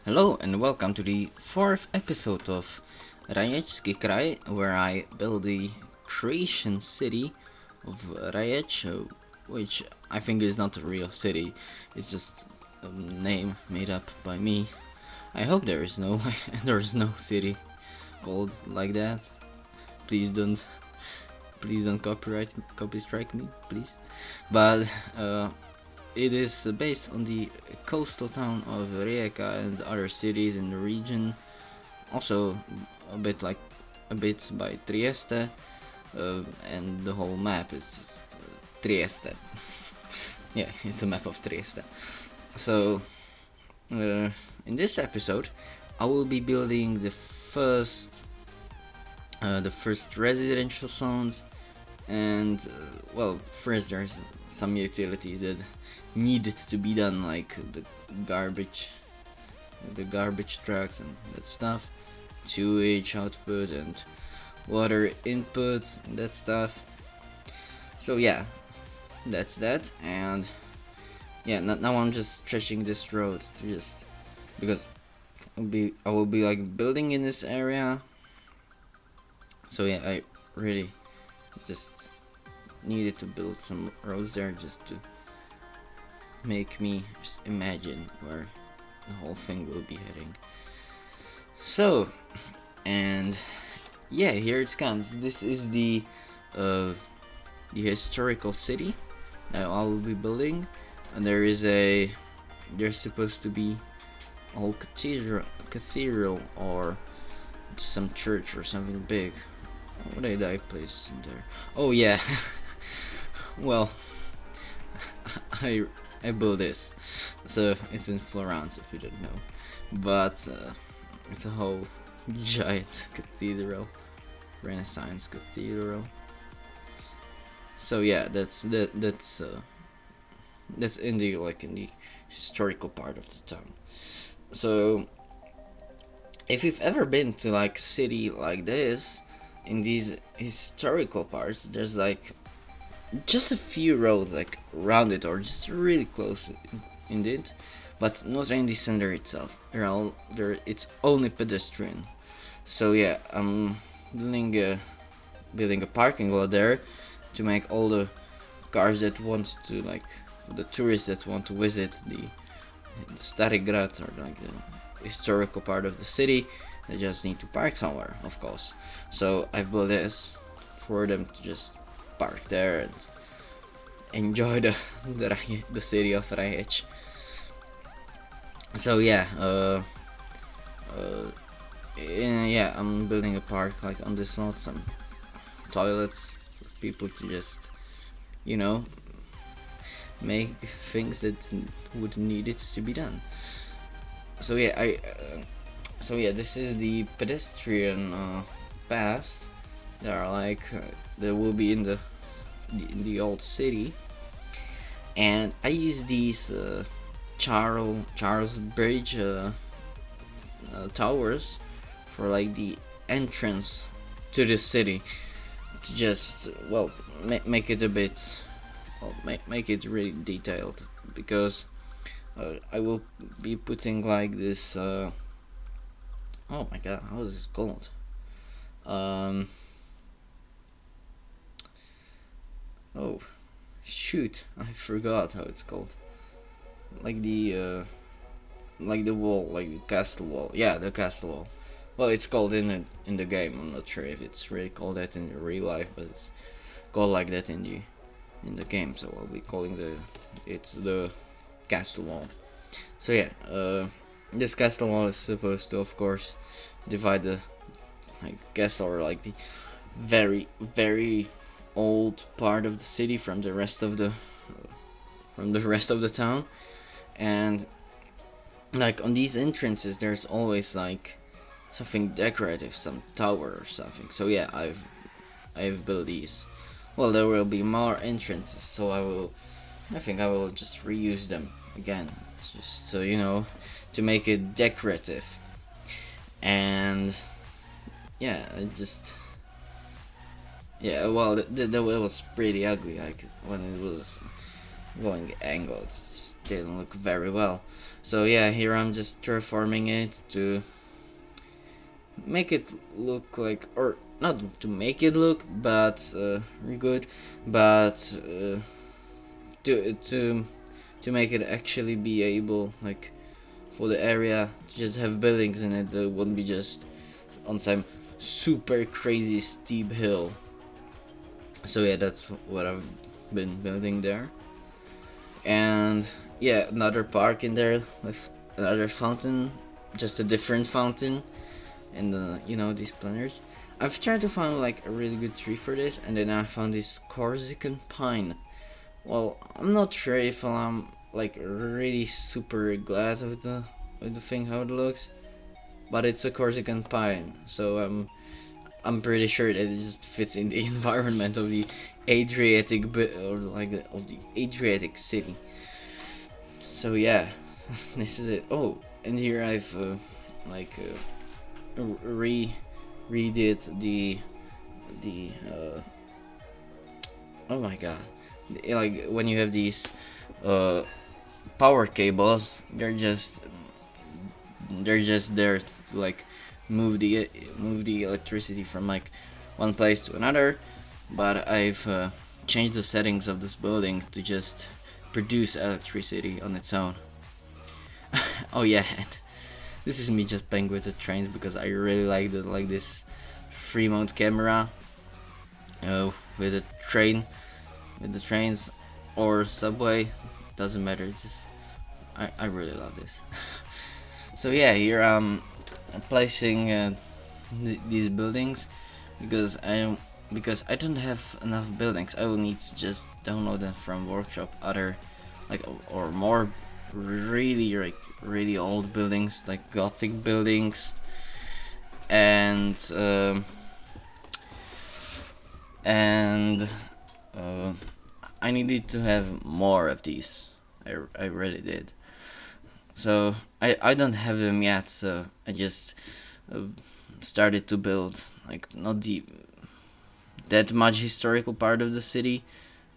Hello and welcome to the fourth episode of Rajecki Kraj, where I build the creation city of Rajec, which I think is not a real city. It's just a name made up by me. I hope there is no city called like that. Please don't copy strike me, please. But it is based on the coastal town of Rijeka and other cities in the region. Also, a bit by Trieste, and the whole map is just Trieste. Yeah, it's a map of Trieste. So, in this episode, I will be building first the first residential zones, and first there's some utilities that needed to be done, like garbage the garbage trucks and that stuff, sewage output and water input and that stuff. So yeah, that's that. And yeah, now I'm just stretching this road just because I will be like building in this area. So yeah, I really just needed to build some roads there just to make me just imagine where the whole thing will be heading. So, and yeah, here it comes. This is the historical city that I will be building, and there's supposed to be a whole cathedral or some church or something big. What did I place in there? Oh yeah, well, I built this, so it's in Florence if you don't know, but it's a whole giant cathedral, Renaissance cathedral. So yeah, that's in the historical part of the town. So if you've ever been to like a city like this, in these historical parts, there's like just a few roads like around it or just really close in it, but not in the center itself. It's only pedestrian. So yeah, I'm building a parking lot there to make all the cars that want to, like, the tourists that want to visit the Starigrad, or like the historical part of the city. They just need to park somewhere, of course. So I built this for them to just park there and enjoy the city of Rajec. So yeah, yeah, I'm building a park like on this lot, some toilets for people to just, you know, make things that would need it to be done. So yeah, this is the pedestrian paths that are like that will be in the old city, and I use these Charles Bridge towers for like the entrance to the city, to just make it a bit make it really detailed, because I will be putting like this oh my god, how is this called? Oh shoot, I forgot how it's called. Like the wall, like the castle wall. Yeah, the castle wall. Well, it's called in the game. I'm not sure if it's really called that in real life, but it's called like that in the game. So I'll be calling it's the castle wall. So yeah, this castle wall is supposed to, of course, divide the castle, or like the very very old part of the city from the rest of the town. And like on these entrances there's always like something decorative, some tower or something. So yeah, I've built these. Well, there will be more entrances, so I think I will just reuse them again, just so you know, to make it decorative. And yeah, well, the way was pretty ugly, like when it was going angled. didn't look very well. So yeah, here I'm just terraforming it to make it look like, or not to make it look but good, but to make it actually be able, like, for the area to just have buildings in it that wouldn't be just on some super crazy steep hill. So yeah, that's what I've been building there. And yeah, another park in there with another fountain, just a different fountain, and these planters. I've tried to find like a really good tree for this, and then I found this Corsican pine. Well, I'm not sure if I'm like really super glad with the thing how it looks, but it's a Corsican pine, so I'm pretty sure that it just fits in the environment of the Adriatic or like of the Adriatic city. So yeah, this is it. Oh, and here I've redid the oh my god, like when you have these uh power cables, they're just there to like move the electricity from like one place to another, but I've changed the settings of this building to just produce electricity on its own. Oh yeah, and this is me just playing with the trains because I really like this free mode camera with a train, with the trains or subway, doesn't matter. It's just I really love this. So yeah, here I'm placing these buildings because I don't have enough buildings. I will need to just download them from workshop, other like or more really old buildings, like Gothic buildings, and I needed to have more of these. I really did. So I don't have them yet. So I just uh, started to build like not the that much historical part of the city,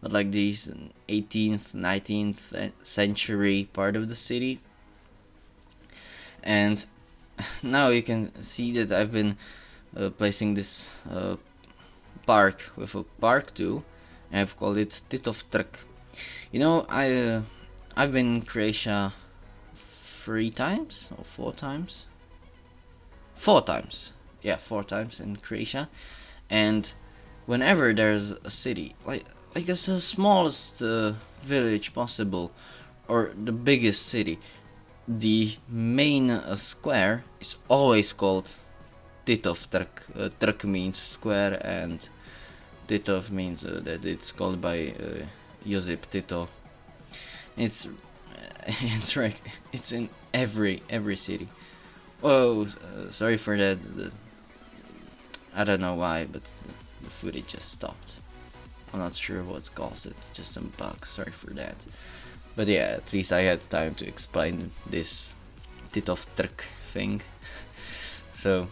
but like these 18th, 19th century part of the city. And now you can see that I've been placing this park with a park too, and I've called it Titov Trk. I've been in Croatia 3 times or 4 times. 4 times, yeah, 4 times in Croatia, and whenever there's a city, like it's the smallest village possible, or the biggest city, the main square is always called Titov Trk. Trk means square, and Titov means that it's called by Josip Tito. It's it's right. It's in every city. Oh, sorry for that. I don't know why, but the footage just stopped. I'm not sure what's caused it. Just some bugs. Sorry for that. But yeah, at least I had time to explain this Titov Trk thing. So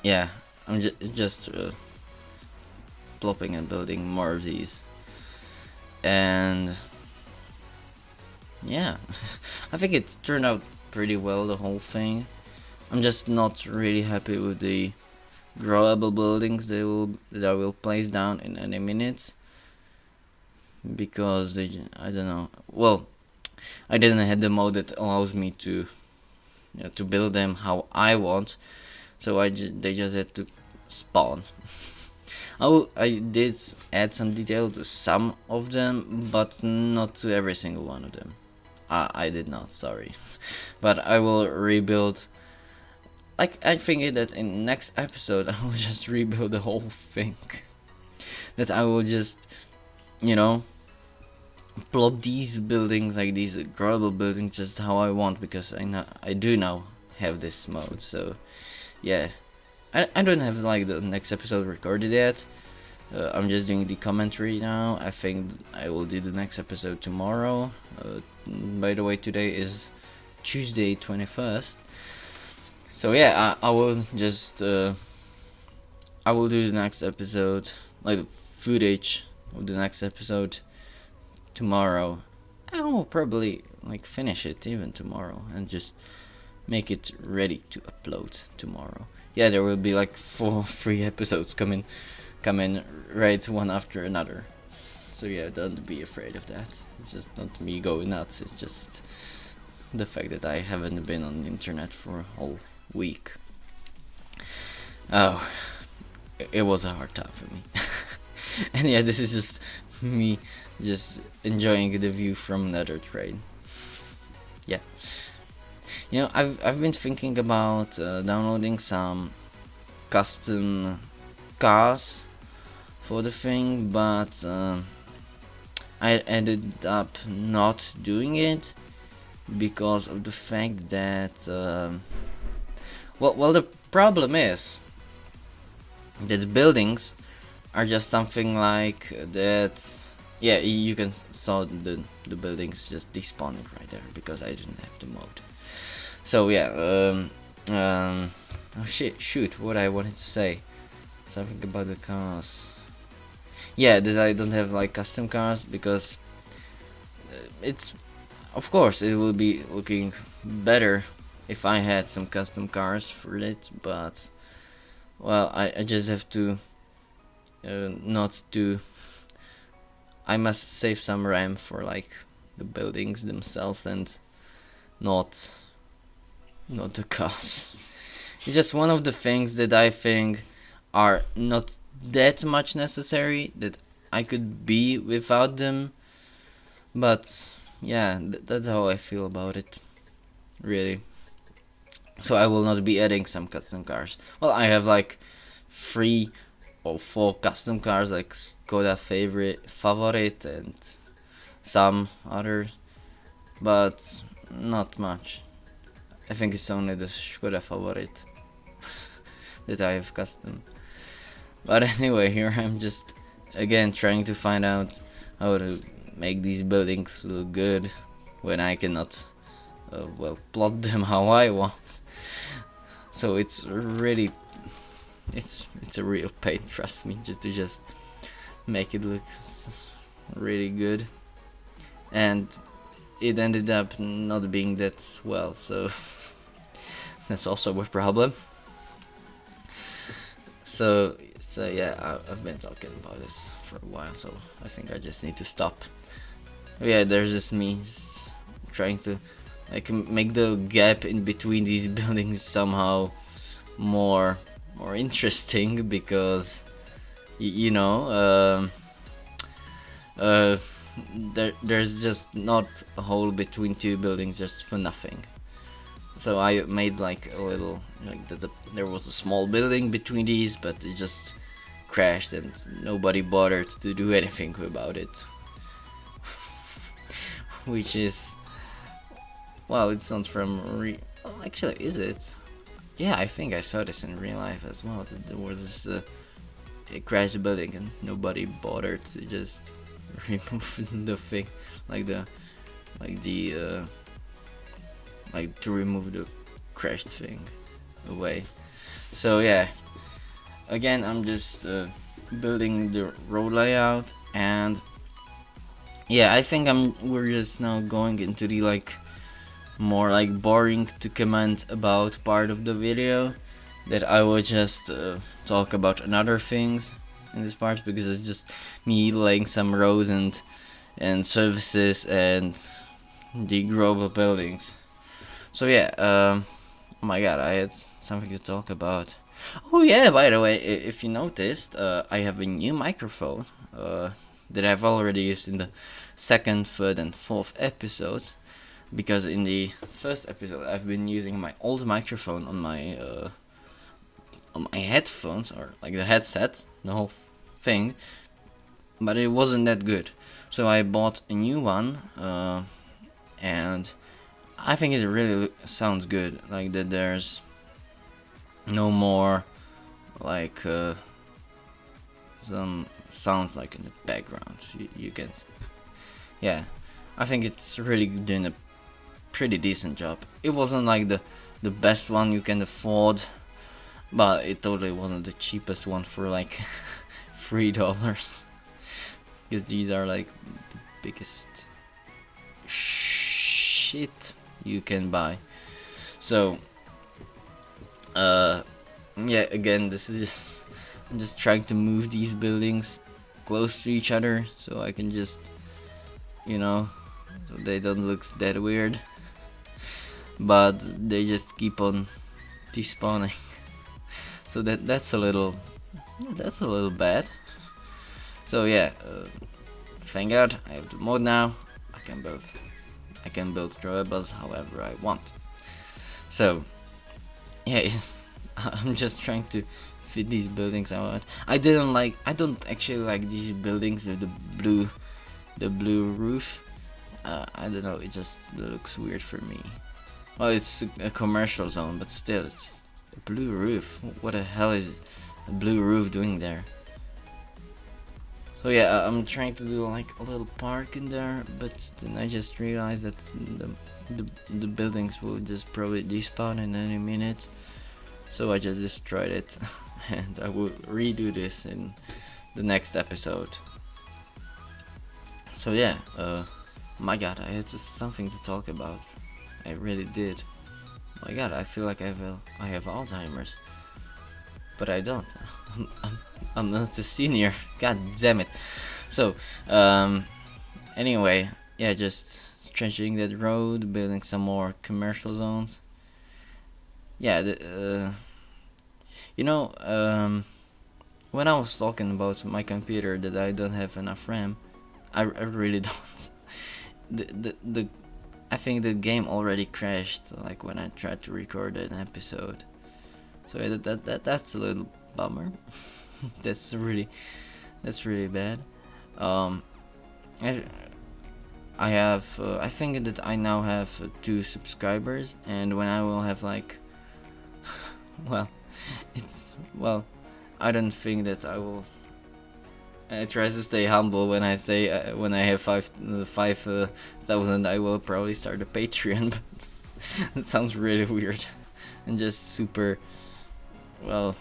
yeah, I'm just plopping and building more of these, and yeah, I think it's turned out pretty well, the whole thing. I'm just not really happy with the growable buildings that I will place down in any minutes, because I don't know. Well, I didn't have the mode that allows me to to build them how I want, so they just had to spawn. I did add some detail to some of them, but not to every single one of them. I did not, sorry. But I will rebuild. Like, I think that in next episode I will just rebuild the whole thing. That I will just, plop these buildings, like these growable buildings, just how I want, because I do now have this mode. So yeah, I don't have like the next episode recorded yet. I'm just doing the commentary now. I think I will do the next episode tomorrow. By the way, today is Tuesday 21st. So yeah, I will just I will do the next episode, like the footage of the next episode tomorrow I will probably like finish it even tomorrow and just make it ready to upload tomorrow. Yeah, there will be like 3 episodes coming right one after another. So yeah, don't be afraid of that. It's just not me going nuts. It's just the fact that I haven't been on the internet for a whole week. Oh, it was a hard time for me. And yeah, this is just me just enjoying the view from another train. Yeah. You know, I've been thinking about downloading some custom cars for the thing, but I ended up not doing it because of the fact that well, the problem is that the buildings are just something like that. Yeah, you can saw the buildings just despawning right there because I didn't have the mode. So yeah, oh shit, shoot, what I wanted to say, something about the cars. Yeah, that I don't have like custom cars because it's, of course, it will be looking better if I had some custom cars for it, but well, I just have to not to. I must save some RAM for like the buildings themselves and not the cars. It's just one of the things that I think are not that much necessary, that I could be without them, but yeah, that's how I feel about it, really. So I will not be adding some custom cars. Well, I have like 3 or 4 custom cars, like Skoda Favorite and some others, but not much. I think it's only the Skoda Favorite that I have custom. But anyway, here I'm just again trying to find out how to make these buildings look good when I cannot well, plot them how I want. So it's really, it's a real pain, trust me, just to make it look really good. And it ended up not being that well, so that's also a problem. So yeah, I've been talking about this for a while, so I think I just need to stop. Yeah, there's just me just trying to like make the gap in between these buildings somehow more interesting, because you know, there's just not a hole between 2 buildings just for nothing. So I made like a little, like there was a small building between these, but it just crashed and nobody bothered to do anything about it. Which is, well, it's not from well, actually, is it? Yeah, I think I saw this in real life as well. That there was this it crashed building and nobody bothered to just remove the thing, like the like to remove the crashed thing away. So yeah, again, I'm just building the road layout, and yeah, I think we're just now going into the like more like boring to comment about part of the video, that I will just talk about another things in this part, because it's just me laying some roads and services and the global buildings. So yeah, oh my god, I had something to talk about. Oh yeah, by the way, if you noticed, I have a new microphone that I've already used in the 2nd, 3rd and 4th episode, because in the 1st episode I've been using my old microphone on my headphones, or like the headset, the whole thing, but it wasn't that good. So I bought a new one, and I think it really sounds good. Like that, there's no more like some sounds like in the background. You can, yeah. I think it's really doing a pretty decent job. It wasn't like the best one you can afford, but it totally wasn't the cheapest one for like $3, because these are like the biggest shit you can buy. So yeah, again, this is just, I'm just trying to move these buildings close to each other so I can just, you know, so they don't look that weird, but they just keep on despawning. So that's a little bad. So yeah, thank God I have the mod now. I can build drawers however I want. So yeah, I'm just trying to fit these buildings I want. I don't actually like these buildings with the blue roof. I don't know, it just looks weird for me. Well, it's a commercial zone, but still, it's a blue roof. What the hell is a blue roof doing there? So yeah, I'm trying to do like a little park in there, but then I just realized that the buildings will just probably despawn in any minute. So I just destroyed it, and I will redo this in the next episode. So yeah, my God, I had just something to talk about. I really did. My God, I feel like I have Alzheimer's, but I don't. I'm not a senior. God damn it. So, anyway, yeah, just trenching that road, building some more commercial zones. Yeah, when I was talking about my computer that I don't have enough RAM, I really don't. The I think the game already crashed like when I tried to record an episode. So yeah, that's a little bummer. that's really bad. Um, I I have I think that I now have 2 subscribers, and when I will have like well, it's well, I don't think that I will. I try to stay humble when I say when I have 5,000, I will probably start a Patreon, but that sounds really weird and just super. Well,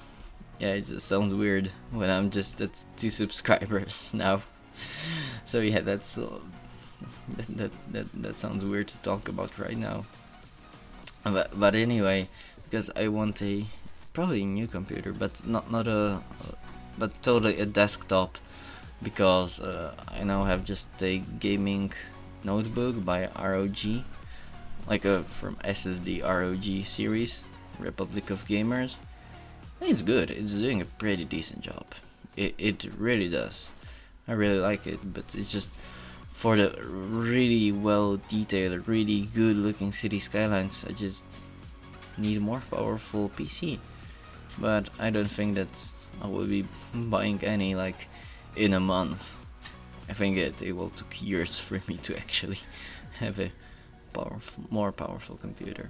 yeah, it just sounds weird when I'm just at 2 subscribers now. So yeah, that sounds weird to talk about right now. But anyway, because I want a probably a new computer, but not a but totally a desktop, because I now have just a gaming notebook by ROG, like from SSD ROG series, Republic of Gamers. It's good. It's doing a pretty decent job. It really does. I really like it, but it's just for the really well detailed, really good looking city skylines, I just need a more powerful PC. But I don't think that I will be buying any like in a month. I think it will take years for me to actually have a more powerful computer.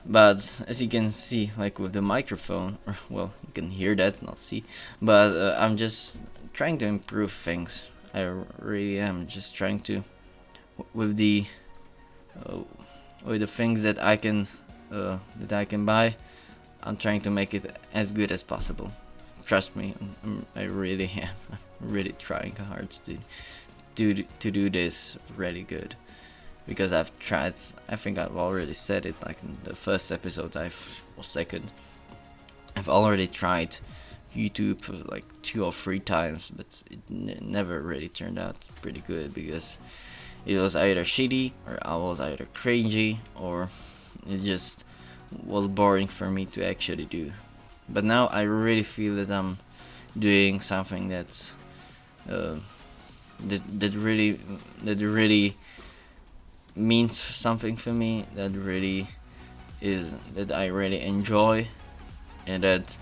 But as you can see, like with the microphone, or well, you can hear that, not see. But I'm just trying to improve things. I really am just trying to, with the things that I can buy. I'm trying to make it as good as possible. Trust me, I really am. I'm really trying hard to do this really good. Because I've tried, I think I've already said it like in the first episode or second. I've already tried YouTube like 2 or 3 times, but it never really turned out pretty good, because it was either shitty, or I was either cringy, or it just was boring for me to actually do. But now I really feel that I'm doing something that's that really means something for me, that I really enjoy, and that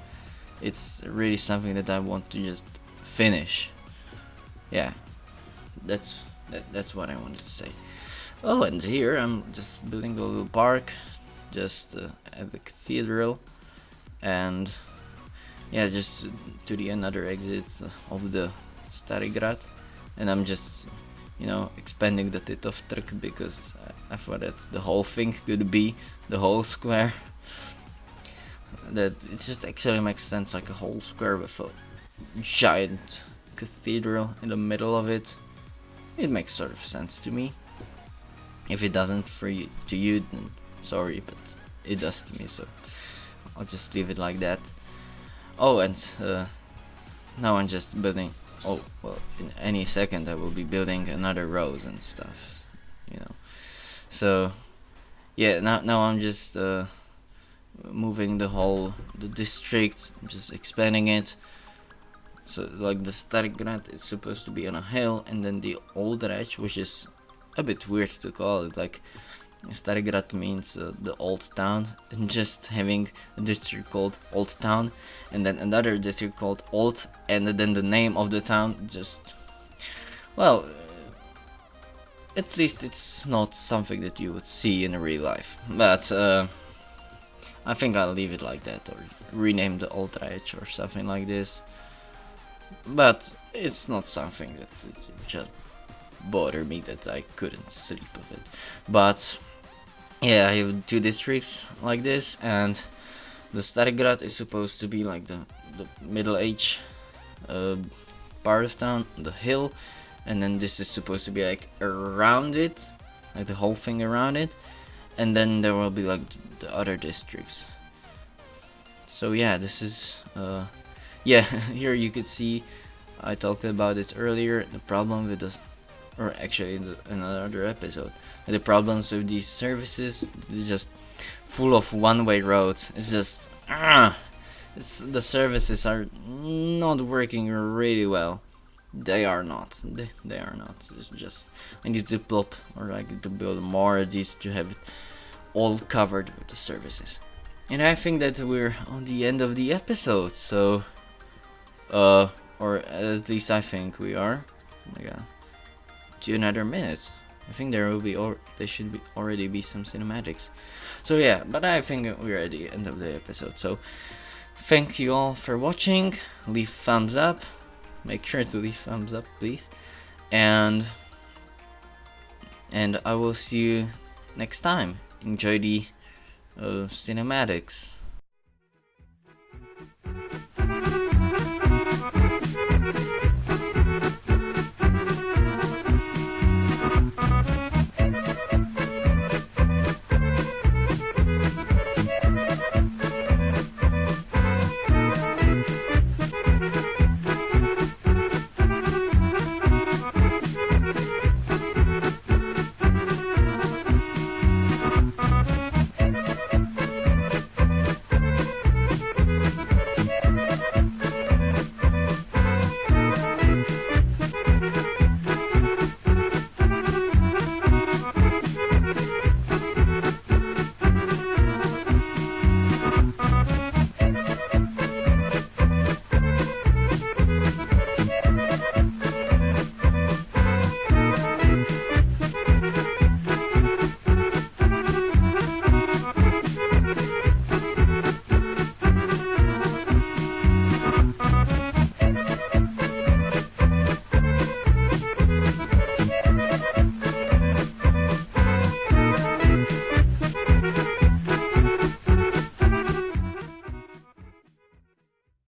it's really something that I want to just finish. Yeah, that's what I wanted to say. Oh, and here I'm just building a little park just at the cathedral, and yeah, just to the another exit of the Starigrad, and I'm just expanding the Titov because I thought that the whole thing could be the whole square. That it just actually makes sense, like a whole square with a giant cathedral in the middle of it. It makes sort of sense to me. If it doesn't for you, to you, then sorry, but it does to me, so I'll just leave it like that. Oh, and now I'm just building. Oh, well, in any second I will be building another road and stuff, you know. So yeah, now I'm just moving the district, just expanding it. So like the Stargrad is supposed to be on a hill, and then the Old Reich, which is a bit weird to call it, like Stargrad means the old town, and just having a district called Old Town, and then another district called Old, and then the name of the town, just, well, at least it's not something that you would see in real life. But I think I'll leave it like that, or rename the Old Reich or something like this. But it's not something that just bothered me that I couldn't sleep with it. But yeah, I have two districts like this, and the Stargrad is supposed to be like the middle age part of town, the hill, and then this is supposed to be like around it, like the whole thing around it, and then there will be like the other districts. So yeah, this is yeah, here you could see I talked about it earlier, the problem with this, or actually in another episode, the problems with these services. It's just full of one-way roads. It's just the services are not working really well. They are not. They are not. It's just I need to plop, or like to build more of these to have it all covered with the services. And I think that we're on the end of the episode. So, or at least I think we are. Oh my god. 2 minutes. I think there will be, or there should be already be some cinematics. So yeah, but I think we're at the end of the episode. So thank you all for watching. Leave thumbs up. Make sure to leave thumbs up, please. And I will see you next time. Enjoy the cinematics.